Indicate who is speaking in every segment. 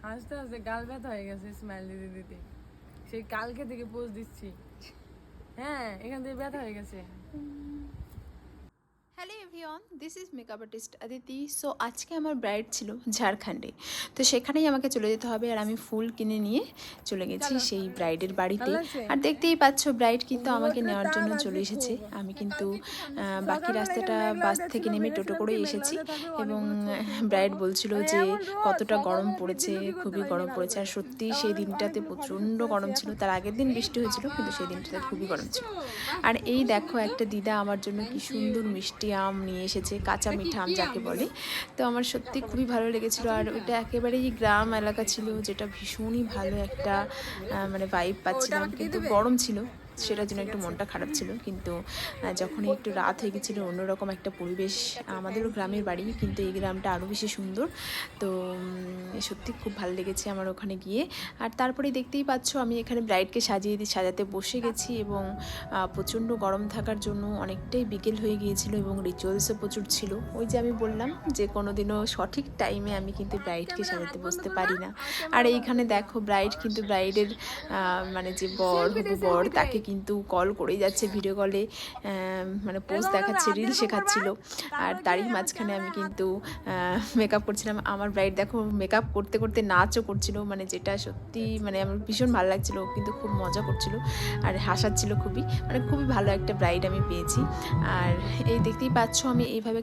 Speaker 1: হাসতে হাসতে গাল ব্যথা হয়ে গেছে স্মাইল দিতে দিতে। সেই কালকে থেকে পোজ দিচ্ছি। হ্যাঁ, এখান থেকে ব্যথা হয়ে গেছে।
Speaker 2: Hello everyone, this is makeup artist Aditi. So আজকে আমার ব্রাইড ছিল ঝাড়খণ্ডে, তো সেখানেই আমাকে চলে যেতে হবে। আর আমি ফুল কিনে নিয়ে চলে গেছি সেই ব্রাইডের বাড়িতে। আর দেখতেই পাচ্ছ ব্রাইড কিন্তু আমাকে নেওয়ার জন্য চলে এসেছে। আমি কিন্তু বাকি রাস্তাটা বাস থেকে নেমে টোটো করেই এসেছি। এবং ব্রাইড বলছিল যে কতটা গরম পড়েছে, খুবই গরম পড়েছে। আর সত্যি সেই দিনটাতে প্রচণ্ড গরম ছিল। তার আগের দিন বৃষ্টি হয়েছিল, কিন্তু সেই দিনটাতে খুবই গরম ছিল। আর এই দেখো একটা দিদা আমার জন্য কি সুন্দর মিষ্টি আম নিয়ে এসেছে, কাঁচা মিঠা আম যাকে বলে। তো আমার সত্যি খুবই ভালো লেগেছিল। আর ওইটা একেবারেই গ্রাম এলাকা ছিল, যেটা ভীষণই ভালো একটা মানে ভাইব পাচ্ছিলাম। কিন্তু গরম ছিল, সেটার জন্য একটু মনটা খারাপ ছিল। কিন্তু যখনই একটু রাত হয়ে গেছিলো, অন্যরকম একটা পরিবেশ। আমাদেরও গ্রামের বাড়ি, কিন্তু এই গ্রামটা আরও বেশি সুন্দর। তো সত্যি খুব ভালো লেগেছে আমার ওখানে গিয়ে। আর তারপরে দেখতেই পাচ্ছ আমি এখানে ব্রাইডকে সাজাতে বসে গেছি। এবং প্রচণ্ড গরম থাকার জন্য অনেকটাই বিকেল হয়ে গিয়েছিল এবং রিচুয়ালসও প্রচুর ছিল। ওই যে আমি বললাম যে কোনোদিনও সঠিক টাইমে আমি কিন্তু ব্রাইডকে সাজাতে বসতে পারি না। আর এইখানে দেখো ব্রাইড কিন্তু ব্রাইডের মানে যে হবু বর তাকে কিন্তু কল করেই যাচ্ছে, ভিডিও কলে মানে পোজ দেখাচ্ছে, রিল শেখাচ্ছিল। আর তারই মাঝখানে আমি কিন্তু মেকআপ করছিলাম। আমার ব্রাইড দেখো মেকআপ করতে করতে নাচও করছিল, মানে যেটা সত্যি মানে আমার ভীষণ ভালো লাগছিল। কিন্তু খুব মজা করছিল আর হাসাচ্ছিল খুবই, মানে খুবই ভালো একটা ব্রাইড আমি পেয়েছি। আর এই দেখতেই পাচ্ছ আমি এইভাবে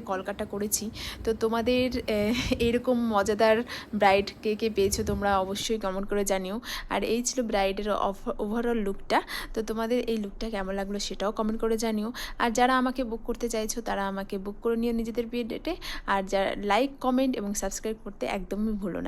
Speaker 2: কলকাটা করেছি। তো তোমাদের এরকম মজাদার ব্রাইড কে কে পেয়েছো তোমরা অবশ্যই কমেন্ট করে জানিও। আর এই ছিল ব্রাইডের ওভারঅল লুকটা। তো তোমাদের এই লুকটা কেমন লাগলো সেটাও কমেন্ট করে জানিও। আর যারা আমাকে বুক করতে চাইছো তারা আমাকে বুক করে নিও নিজেদের বিয়ে ডেটে। আর যারা লাইক, কমেন্ট এবং সাবস্ক্রাইব করতে একদমই ভুলো না।